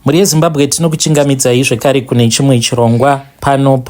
Muri yeZimbabwe tinokuchingamidzai zvekare kune chimwe chirongwa pano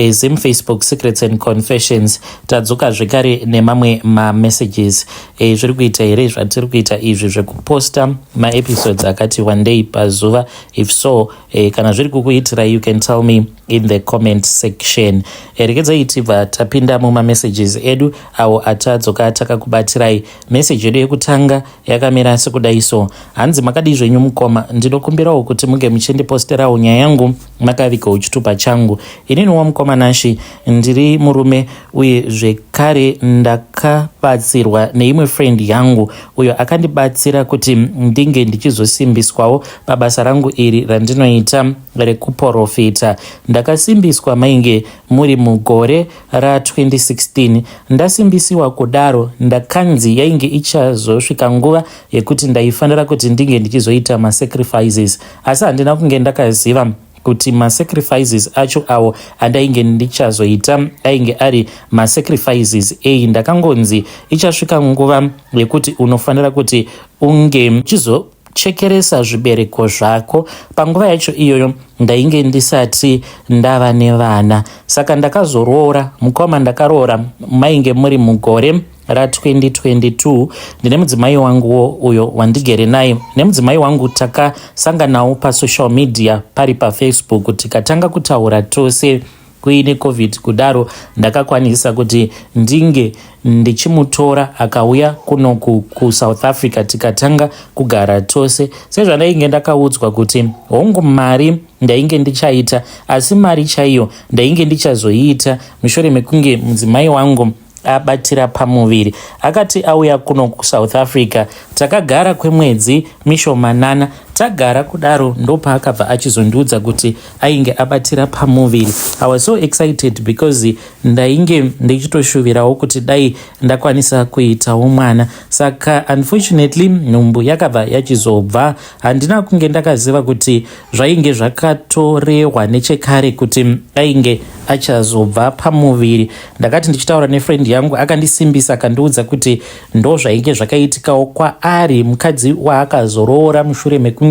Zim Facebook Secrets and Confessions. Tadzoka zvekare nemamwe messages zviri kuita here zvatiri kuita izvi zvekuposta maepisodes akati one day pazuva. If so, kana zviri kukuitirai, you can tell me in the comment section. Regedzai tibva tapinda mumamessages edu awo atadzoka takakubatirai. Message yedu yekutanga yakamira sekudai so: hanzi makadi zvenyu mukoma, ndinokumbirawo kuti munge muchindiposterawo nyaya yangu makavigawo chitupa changu. Inini wamukoma Nashi ndiri murume uye zvekare ndakabatsirwa neimwe friend yangu uyo akandibatsira kuti ndinge ndichizosimbiswawo pabasa rangu iri randinoita rekuprofita. Ndakasimbiswa mainge muri mugore ra2016. Ndasimbisiwa kudaro ndakanzi yainge ichazosvika nguva yekuti ndaifanira kuti ndinge ndichizoita masacrifices, asi handina kunge ndakaziva kuti masacrifices acho awo andainge ndichazoita ainge ari masacrifices ei. Ndakangonzi ichasvika nguva yekuti unofanira kuti unge uchizochekeresa zvibereko zvako. Panguva yacho iyoyo ndainge ndisati ndava nevana, saka ndakazoroora mukoma. Ndakaroora mainge muri mugore ra2022. ndine mudzimai wanguwo uyo wandigere naye. Nemudzimai wangu takasanganawo pasocial media pari paFacebook tikatanga kutaura tose kuine covid. Kudaro ndakakwanisa kuti ndinge ndichimutora akauya kuno kuSouth Africa tikatanga kugara tose. Sezvandainge ndakaudzwa kuti hongu mari ndainge ndichaita, asi mari chaiyo ndainge ndichazoiita mushure mekunge mudzimai wangu abatira pamuviri. Akati auya kuno kuSouth Africa takagara kwemwedzi mishomanana. Tagara kudaro ndopaakabva achizondiudza kuti ainge abatira pamuviri. I was so excited because ndainge ndichitoshuvirawo kuti dai ndakwanisa kuitawo mwana. Saka unfortunately nhumbu yakabva yachizobva. Handina kunge ndakaziva kuti zvainge zvakatorehwa nechekare kuti ainge achazobva pamuviri. Ndakati ndichitaura nefriend yangu akandisimbisa akandiudza kuti ndo zvainge zvakaitikawo kwaari, mukadzi waakazoroora mushure mekunge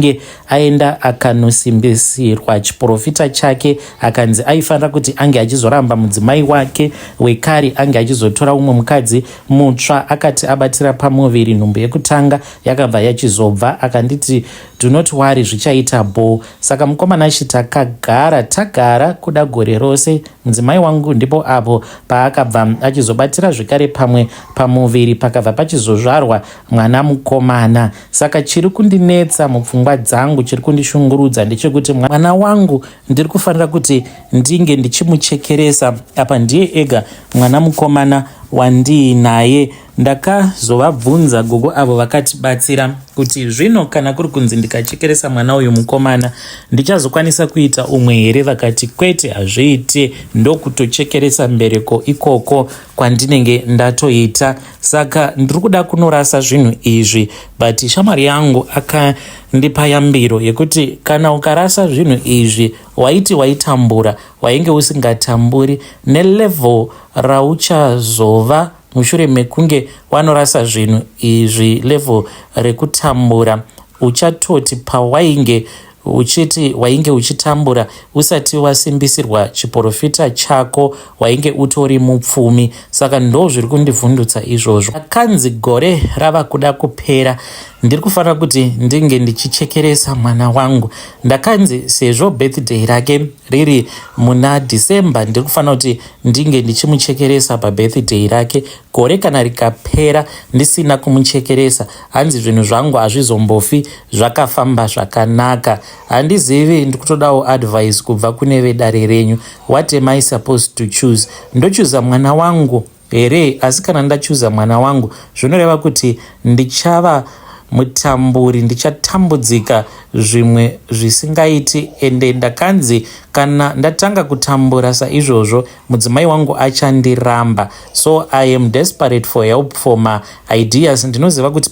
aenda akanosimbisirwa chiprofita chake. Akanzi aifanira kuti ange achizoramba mudzimai wake wekare ange achizotora umwe mukadzi mutsva. Akati abatira pamuviri nhumbu yekutanga yakabva yachizobva. Akanditi do not worry, zvichaita bo. Saka mukoma Nashi tagara kuda gore rose. Mudzimai wangu ndipo apo paakabva achizobatira zvekare pamwe pamuviri, pakabva pachizozvarwa mwana mukomana. Saka chiri kundinetsa mupfungwa dzangu, chiri kundishungurudza ndechekuti mwana wangu ndiri kufanira kuti ndinge ndichimuchekeresa. Apa ndiye ega mwana mukomana wandiinaye. Ndakazovabvunza gogo avo vakatibatsira kuti zvino kana kuri kunzi ndikachekeresa mwana uyu mukomana ndichazokwanisa kuita umwe here. Vakati kwete, hazviite, ndokutochekeresa mbereko ikoko kwandinenge ndatoita. Saka ndiri kuda kunorasa zvinhu izvi, but shamwari yangu akandipa yambiro yekuti kana ukarasa zvinhu izvi waiti waitambura wainge usingatamburi, nelevel rauchazova mushure mekunge wanorasa zvinhu izvi, level rekutambura, uchatoti pawainge uchiti wainge uchitambura usati wasimbisirwa chiprofita chako wainge utori mupfumi. Saka ndo zviri kundivhundutsa izvozvo. Akanzi gore rava kuda kupera, ndiri kufanira kuti ndinge ndichichekeresa mwana wangu. Ndakanzi sezvo birthday rake riri muna December, ndiri kufanira kuti ndinge ndichimuchekeresa pabirthday rake. Gore kana rikapera ndisina kumuchekeresa, hanzi zvinhu zvangu hazvizombofi zvakafamba zvakanaka. Handizivi, ndikutodawo advice kubva kune vedare renyu. What am I supposed to choose? Ndochuza mwana wangu here? Asi kana ndachuza mwana wangu zvinoreva kuti ndichava mutamburi, ndichatambudzika zvimwe zvisingaiti. Ende ndakanzi kana ndatanga kutambura saizvozvo mudzimai wangu achandiramba. So I am desperate for help for my ideas. Ndinoziva kuti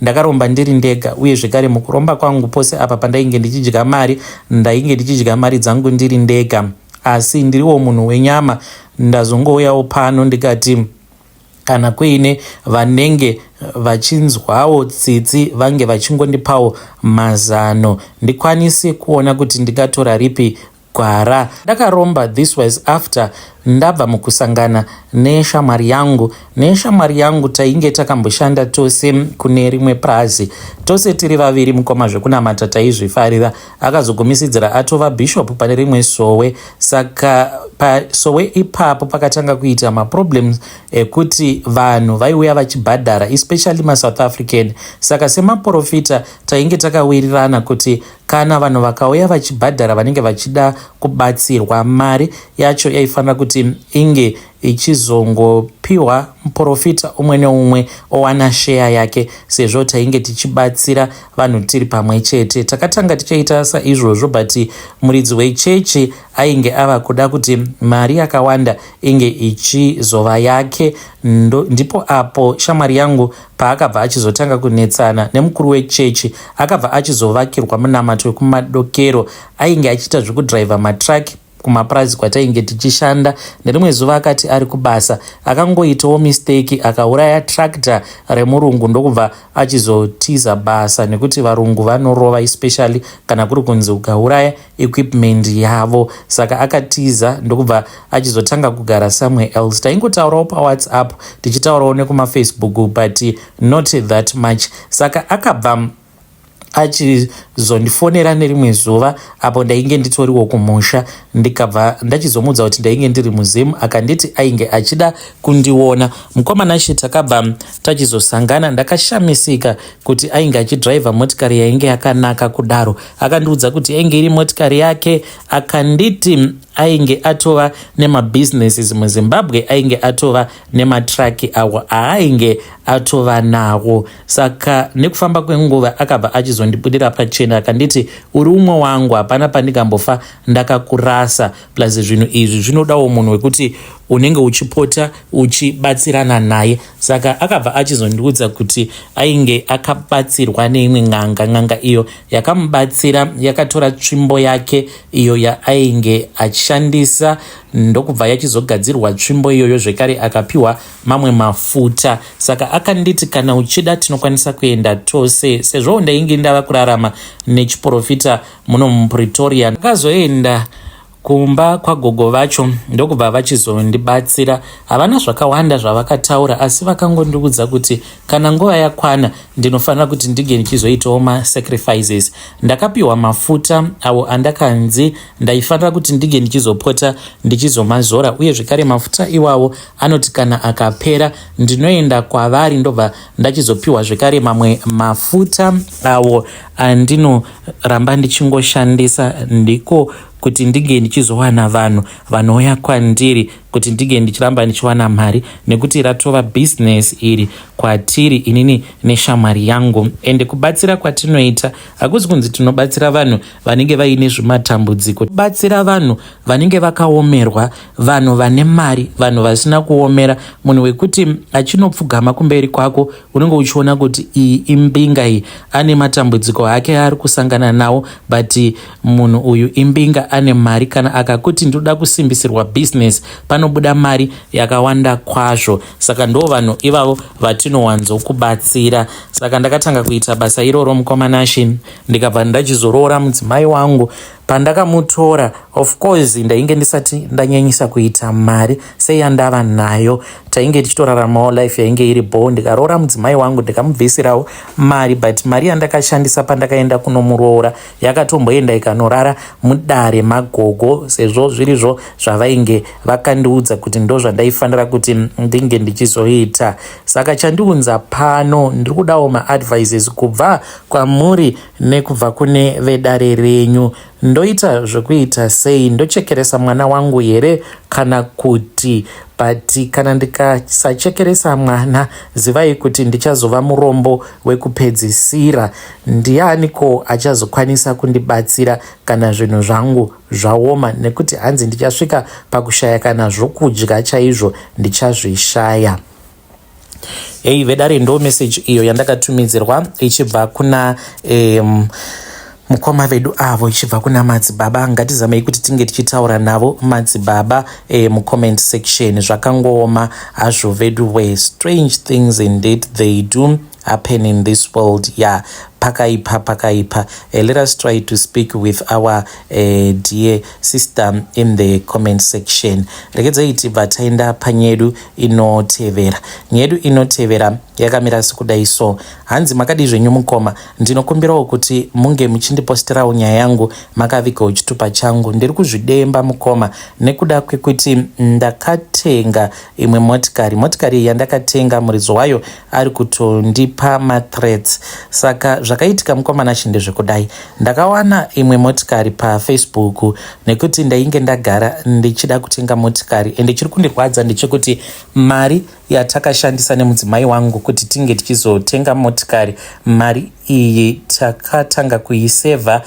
ndakaromba ndiri ndega, uye zvekare mukuromba kwangu pose apa pandainge ndichidya mari, ndainge ndichidya mari dzangu ndiri ndega. Asi ndiriwo munhu wenyama. Ndazongouyawo pano ndikati kana kuine vanenge vachinzwawo tsitsi vange vachingondipawo mazano ndikwanise kuona kuti ndingatora ripi gwara. Ndakaromba this was after ndabva mukusangana neshamwari yangu tainge takamboshanda tose kune rimwe prazi, tose tiri vaviri mukoma zvekunamata taizvifarira. Akazogumisidzira atova bishop pane rimwe sowe. Saka pasowe ipapo pakatanga kuita maproblems ekuti vanhu vaiuya vachibhadhara especially maSouth African. Saka semaprofita tainge takawirirana kuti kana vanhu vakauya vachibhadhara vanenge vachida kubatsirwa, mari yacho yaifanira kuti inge ichizongopiwa muprofita umwe neumwe owana sheya yake, sezvo tainge tichibatsira vanhu tiri pamwe chete. Takatanga tichaita saizvozvo, but muridzi wechechi ainge ava kuda kuti mari yakawanda inge ichizova yake. Ndipo apo shamwari yangu paakabva achizotanga kunetsana nemukuru wechechi, akabva achizovakirwa munamato wekumadokero. Ainge achiita zvekudhiraivha matraki kumapurazi kwatainge tichishanda. Nerimwe zuva akati ari kubasa akangoitawo mistake akauraya tractor remurungu ndokubva achizotiza basa, nekuti varungu vanorova especially kana kuri kunzi ukauraya equipment yavo. Saka akatiza ndokubva achizotanga kugara somewhere else. Taingotaurawo paWhatsApp tichitaurawo nekumafacebook but not that much. Saka akabva achizondifonera nerimwe zuva apo ndainge nditoriwo kumusha, ndikabva ndachizomudza kuti ndainge ndiri muzimu. Akanditi ainge achida kundiona. Mukomana she takabva tachizosangana. Ndakashamisika kuti ainge achidhiraivha motikari yainge yakanaka kudaro. Akandiudza kuti yainge iri motikari yake. Akanditi ainge atova nemabusinesses muZimbabwe, ainge atova nematraki awo aainge atova nawo. Saka nekufamba kwenguva akabva achizondibudira pachena akanditi uri umwe wangu, hapana pandingambofa ndakakurasa. Plus zvinhu izvi zvinodawo munhu wekuti unenge uchipota uchibatsirana naye. Saka akabva achizondiudza kuti ainge akabatsirwa neimwe ng'anga iyo yakamubatsira, yakatora tsvimbo yake iyo yaainge achishandisa ndokubva yachizogadzirwa tsvimbo iyoyo, zvekare akapiwa mamwe mafuta. Saka akanditi kana uchida tinokwanisa kuenda tose, sezvo ndainge ndava kurarama nechiprofita muno muPretoria. Akazoenda kumba kwagogo vacho ndokubva vachizondibatsira. Havana zvakawanda zvavakataura, asi vakangondiudza kuti kana nguva yakwana ndinofanira kuti ndige ndichizoitawo masacrifices. Ndakapiwa mafuta awo andakanzi ndaifanira kuti ndige ndichizopota ndichizomazora, uye zvekare mafuta iwawo anoti kana akapera ndinoenda kwavari ndobva ndachizopiwa zvekare mamwe mafuta awo andinoramba ndichingoshandisa, ndiko kuti ndige ndichizowana vanhu vanouya kwandiri kuti ndige ndichiramba ndichiwana mari, nekuti ratova business iri kwatiri inini neshamwari yangu. Ende kubatsira kwatinoita hakuzi kunzi tinobatsira vanhu vanenge vaine zvimatambudziko, batsira vanhu vanenge vakaomerwa, vanhu vane mari, vanhu vasina kuomera. Munhu wekuti achinopfugama kumberi kwako unenge uchiona kuti iyi imbinga, iyi ane matambudziko ake ari kusangana nawo, but munhu uyu imbinga ane mari. Kana akakuti ndoda kusimbisirwa business panobuda mari yakawanda kwazvo. Saka ndo vanhu ivavo vatinowanzokubatsira. Saka ndakatanga kuita basa iroro mukomanashi, ndikabva ndachizoroora mudzimai wangu. Pandakamutora, of course ndainge ndisati ndanyanyisa kuita mari seyandava nayo. Tainge tichitoraramawo life yainge iri bo. Ndikaroora mudzimai wangu ndikamubvisirawo mari, but mari yandakashandisa pandakaenda kunomuroora yakatomboenda ikanorara mudare magogo, sezvo zvirizvo zvavainge vakandiudza kuti ndo zvandaifanira kuti ndinge ndichizoita. Saka chandiunza pano ndiri kudawo maadvices kubva kwamuri nekubva kune vedare renyu. Ndoita zvekuita sei? Ndochekeresa mwana wangu here kana kuti? But kana ndikasachekeresa mwana, zivai kuti ndichazova murombo wekupedzisira. Ndianiko achazokwanisa kundibatsira kana zvinhu zvangu zvaoma? Nekuti hanzi ndichasvika pakushaya kana zvokudya chaizvo ndichazvishaya. Vedare ndo message iyo yandakatumidzirwa ichibva kuna mukoma vedu avo ichibva kuna madzibaba. Ngatizamei kuti tinge tichitaura navo madzibaba mucomment section. Zvakangooma hazvo vedu we. Strange things indeed they do happen in this world. Yeah, pakaipa. Let us try to speak with our dear sister in the comment section. Regedzai tibva taenda panyedu inotevera. Nyedu inotevera yakamira sekudai so. Hanzi makadi zvenyu mukoma, ndinokumbirawo kuti munge muchindiposterawo nyaya yangu makavigawo chitupa changu. Ndiri kuzvidemba mukoma nekuda kwekuti ndakatenga imwe motikari yandakatenga muridzi wayo ari kutondipa mathreats. Saka zvakaitika mukomana shinde zvekudai, ndakawana imwe motikari paFacebook nekuti ndainge ndagara ndichida kutenga motikari ende chiri kundirwadza ndechekuti mari yatakashandisa nemudzimai wangu kuti tinge tichizotenga motikari, mari iyi takatanga kuisevha.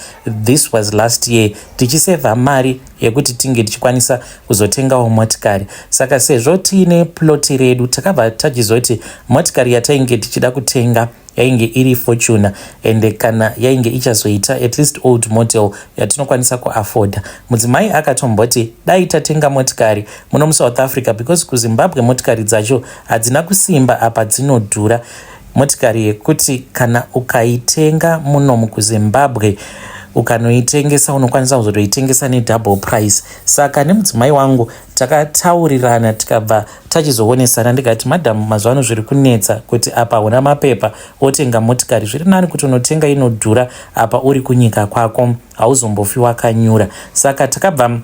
This was last year, tichisevha mari yekuti tinge tichikwanisa kuzotengawo motikari. Saka sezvo tiine ploti redu, takabva tachizoti motikari yatainge tichida kutenga yainge iri Fortuner ende kana yainge ichazoita at least old model yatinokwanisa kuafforda. Mudzimai akatomboti dai tatenga motikari muno muSouth Africa because kuZimbabwe motikari dzacho hadzina kusimba apa dzinodhura. Motikari yekuti kana ukaitenga muno mukuZimbabwe ukanoitengesa unokwanisa kuzotoitengesa nedouble price. Saka nemudzimai wangu takataurirana tikabva tachizoonesana. Ndikati madhamu, mazuva ano zviri kunetsa kuti apa una mapepa otenga motikari, zviri nani kuti unotenga inodhura apa uri kunyika kwako, hauzombofi wakanyura. Saka takabva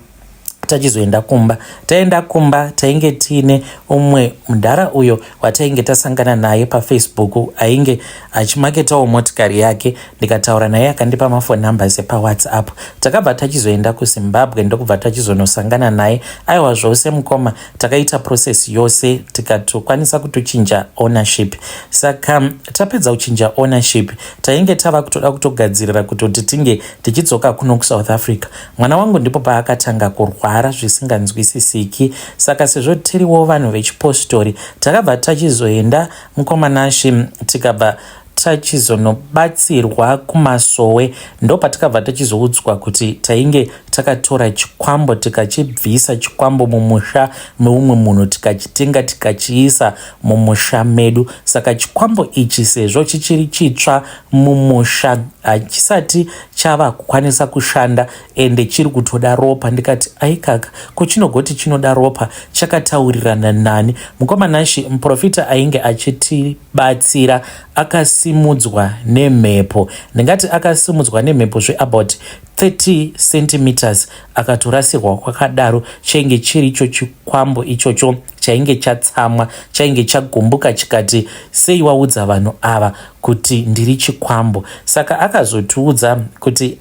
tachizoenda kumba. Taenda kumba tainge tiine umwe mudhara uyo watainge tasangana naye paFacebook ainge achimaketawo motikari yake. Ndikataura naye akandipa mafoni numbers paWhatsApp. Takabva tachizoenda kuZimbabwe ndokubva tachizonosangana naye. Aiwa zvose mukoma, takaita process yose tikatokwanisa kutochinja ownership. Saka tapedza kuchinja ownership tainge tava kutoda kutogadzirira kutoti tinge tichidzoka kuno kuSouth Africa. Mwana wangu ndipo paakatanga kurwara zvisinganzwisisiki. Saka sezvo tiriwo vanhu vechipostori takabva tachizoenda mukomanashi tikabva tachizonobatsirwa kumasowe. Ndo patakabva tachizoudzwa kuti tainge takatora chikwambo tikachibvisa chikwambo mumusha meumwe munhu tikachitenga tikachiisa mumusha medu. Saka chikwambo ichi sezvo chichiri chitsva mumusha hachisati chava kukwanisa kushanda ende chiri kutoda ropa. Ndikati aikaka kuchinogoti chinoda ropa, chakataurirana nani. Mukomanashi muprofita ainge achitibatsira akasimudzwa nemhepo. Ndingati akasimudzwa nemhepo about 30 centimeters akatorasirwa kwakadaro. Chainge chiri icho chikwambo ichocho chainge chatsamwa, chainge chagumbuka chikati sei waudza vanhu ava kuti ndiri chikwambo. Saka akazotiudza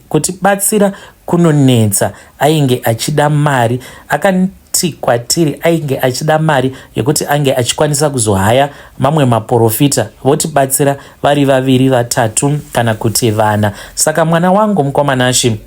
kuti batsira kunonetsa, ainge achida mari. Akati kwatiri ainge achida mari yekuti ange achikwanisa kuzohaya mamwe maprofita votibatsira vari vaviri vatatu kana kuti vana. Saka mwana wangu mukomanashi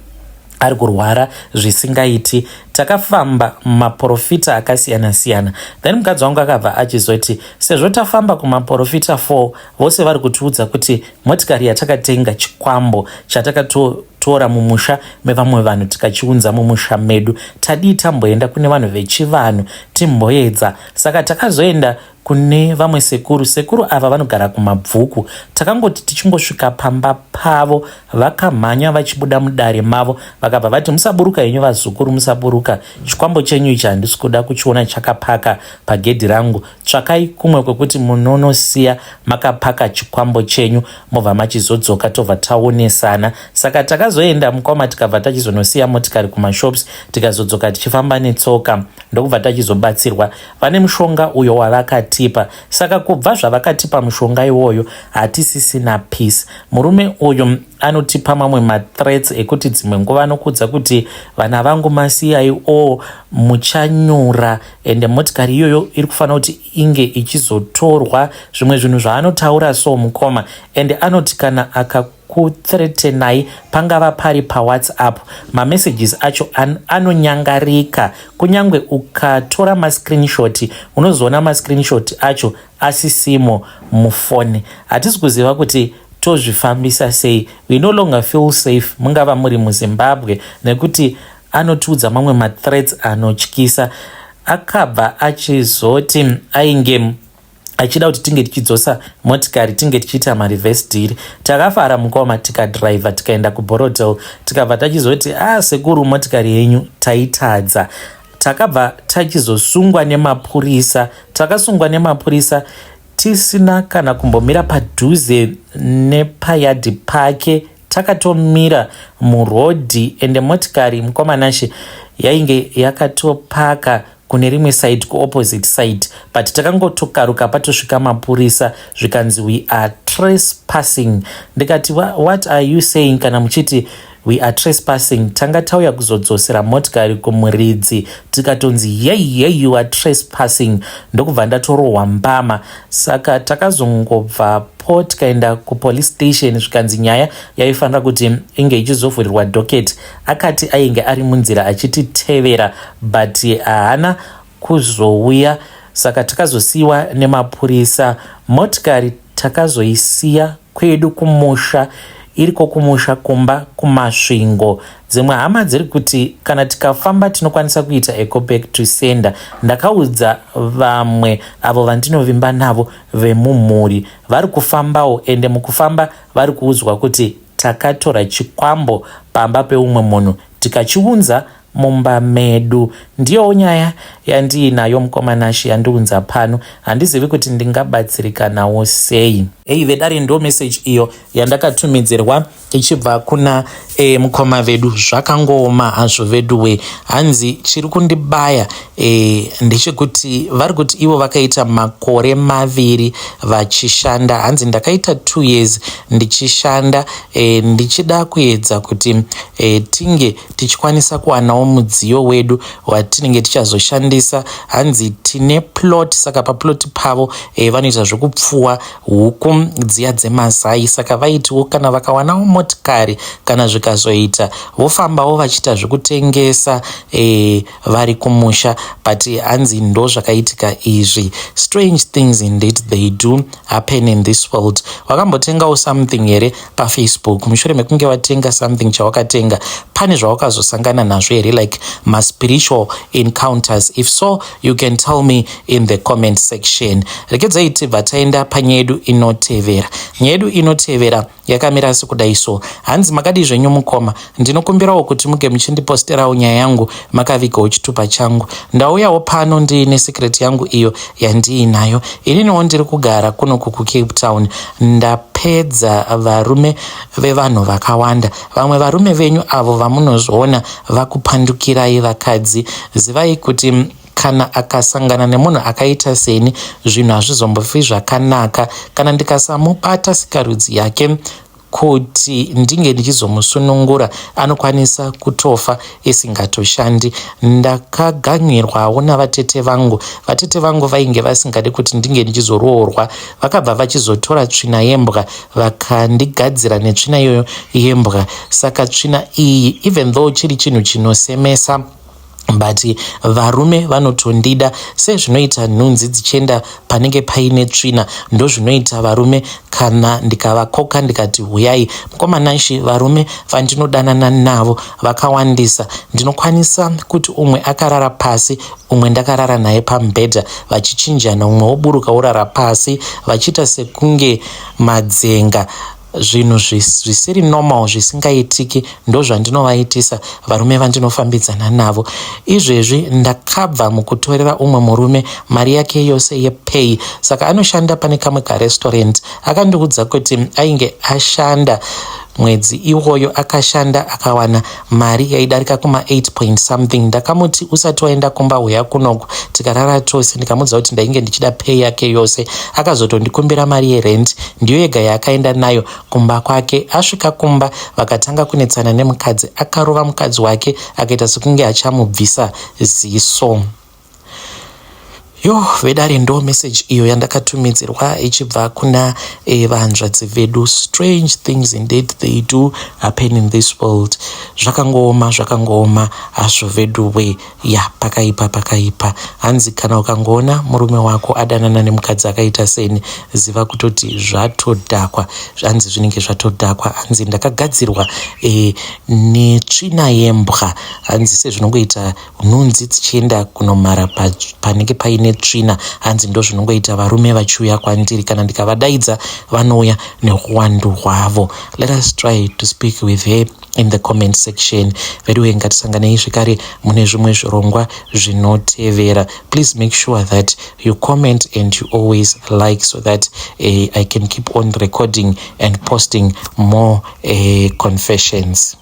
ari kurwara zvisingaiti. Takafamba maprofita akasiyana-siyana. Then mukadzi wangu akabva achizoti sezvo tafamba kumaprofita 4 vose vari kutiudza kuti motikari yatakatenga chikwambo chatakatotora mumusha mevamwe vanhu tikachiunza mumusha medu, tadii tamboenda kune vanhu vechivanhu timboedza. Saka takazoenda kune vamwe sekuru ava vanogara kumabvuku. Takangoti tichingosvika pamba pavo vakamhanya vachibuda mudare mavo vakabva vati musaburuka henyu vazukuru, musaburuka, chikwambo chenyu ichi handisi kuda kuchiona chakapaka pagedhi rangu. Tsvakai kumwe kwekuti munonosiya makapaka chikwambo chenyu mobva machizodzoka tobva taonesana. Saka takazoenda mukoma tikabva tachizonosiya motikari kumashops tikazodzoka tichifamba netsoka ndokubva tachizobatsirwa. Vane mushonga uyo wavakatipa. Saka kubva zvavakatipa mushonga iwoyo hatisisina peace. Murume uyu anotipa mamwe mathreats ekuti dzimwe nguva anokudza kuti vana vangu masiyai muchanyura ende motikari iyoyo iri kufanira kuti inge ichizotorwa. Zvimwe zvinhu zvaanotaura so mukoma ende anoti kana akakuthreatenai pangava pari paWhatsApp mamessages acho anonyangarika. Kunyangwe ukatora mascreenshot unozoona mascreenshot acho asisimo mufoni. Hatisi kuziva kuti tozvifambisa sei. We no longer feel safe mungava muri muZimbabwe nekuti anotiudza mamwe mathreats anotyisa. Akabva achizoti ainge achida kuti tinge tichidzosa motikari tinge tichiita mareverse deal. Takafara mukoma tikadhiraivha tikaenda kuBorodale tikabva tachizoti sekuru motikari yenyu taitadza. Takabva tachizosungwa nemapurisa. Takasungwa nemapurisa tisina kana kumbomira padhuze nepayadhi pake. Takatomira murodhi ende motikari mukomanashe yainge yakatopaka kune rimwe side kuopposite side, but takangotokaruka patosvika mapurisa zvikanzi we are trespassing. Ndikati what are you saying kana muchiti we are trespassing? Tanga tauya kuzodzosera motikari kumuridzi tikatonzi yei you are trespassing. Ndokubva ndatorohwa mbama. Saka takazongobvapo tikaenda kupolice station zvikanzi nyaya yaifanira kuti inge ichizovhurirwa docket. Akati ainge ari munzira achititevera but haana kuzouya. Saka takazosiyiwa nemapurisa. Motikari takazoisiya kwedu kumusha, iriko kumusha kumba kumasvingo. Dzimwe hama dziri kuti kana tikafamba tinokwanisa kuita eco back to sender. Ndakaudza vamwe avo vandinovimba navo vemumhuri vari kufambawo, ende mukufamba vari kuudzwa kuti takatora chikwambo pamba peumwe munhu tikachiunza mumba medu. Ndiyo nyaya yandiinayo mukomanashi yandiunza pano. Handizivi kuti ndingabatsirikanawo sei. Vedare ndo message iyo yandakatumidzirwa ichibva kuna mukoma vedu. Zvakangooma hazvo veduwe. Hanzi chiri kundibaya ndechekuti vari kuti ivo vakaita makore 2 vachishanda. Hanzi ndakaita 2 years ndichishanda ndichida kuedza kuti tinge tichikwanisa kuwanawo mudziyo wedu watinenge tichazoshandisa. Hanzi tine plot, saka paplot pavo vanoita zvekupfuwa huku dziya dzemazai. Saka vaitiwo kana vakawanawo motikari kana zvikazoita vofambawo vachiita zvekutengesa vari kumusha. But hanzi ndo zvakaitika izvi. Strange things indeed they do happen in this world. Wakambotengawo something here paFacebook? Mushure mekunge watenga something chawakatenga pane zvawakazosangana nazvo here, like my spiritual encounters? If so, you can tell me in the comment section. Rekedzai tibva taenda panyaya yedu inotevera. Nyaya yedu inotevera yakamira sekudai so. Hanzi makadi zvenyu mukoma, ndinokumbirawo kuti muge muchindiposterawo nyaya yangu makavigawo chitupa changu. Ndauyawo pano ndiine secret yangu iyo yandiinayo. Ininiwo ndiri kugara kunoku kuCape Town. Ndapedza varume vevanhu vakawanda. Vamwe varume venyu avo vamunozoona vakupandukirai vakadzi, zivai kuti kana akasangana nemunhu akaita seni zvinhu hazvizombofi zvakanaka. Kana ndikasamubata sikarudzi yake kuti ndinge ndichizomusunungura anokwanisa kutofa isingatoshandi. Ndakaganyirwawo navatete vangu. Vatete vangu vainge vasingade kuti ndinge ndichizoroorwa. Vakabva vachizotora tsvina yembwa vakandigadzira netsvina iyoyo yembwa. Saka tsvina iyi even though chiri chinhu chinosemesa but varume vanotondida sezvinoita nhunzi dzichienda panenge paine tsvina. Ndo zvinoita varume kana ndikavakoka ndikati huyai mukomanashi. Varume vandinodanana navo vakawandisa. Ndinokwanisa kuti umwe akarara pasi umwe ndakarara naye pamubhedha vachichinjana, umwe woburuka worara pasi vachiita sekunge madzenga. Zvinhu zvisiri normal zvisingaitiki ndo zvandinovaitisa varume vandinofambidzana navo. Izvezvi ndakabva mukutorera umwe murume mari yake yose yepay. Saka anoshanda pane kamwe karestaurant. Akandiudza kuti ainge ashanda mwedzi iwoyo akashanda akawana mari yaidarika kuma 8 point something. Ndakamuti usati waenda kumba huya kunoku tikarara tose. Ndikamudza kuti ndainge ndichida pay yake yose. Akazotondikumbira mari yerent, ndiyo yega yaakaenda nayo kumba kwake. Asvika kumba vakatanga kunetsana nemukadzi. Akarova mukadzi wake akaita sekunge achamubvisa ziso. vedare ndo message iyo yandakatumidzirwa ichibva kuna vanzvadzi vedu. Strange things indeed they do happen in this world. Zvakangooma hazvo vedu we pakaipa. Hanzi kana ukangoona murume wako adanana nemukadzi akaita seni, ziva kutoti zvatodhakwa. Hanzi zvinenge zvatodhakwa. Hanzi ndakagadzirwa netsvina yembwa. Hanzi sezvinongoita nhunzi dzichienda kunomara panenge paine tsvina, hanzi ndo zvinongoita varume vachiuya kwandiri. Kana ndikavadaidza vanouya neuwandu hwavo. Let us try to speak with her in the comment section. Vedu ngatisanganei zvekare mune zvimwe zvirongwa zvinotevera. Please make sure that you comment and you always like, so that I can keep on recording and posting more confessions.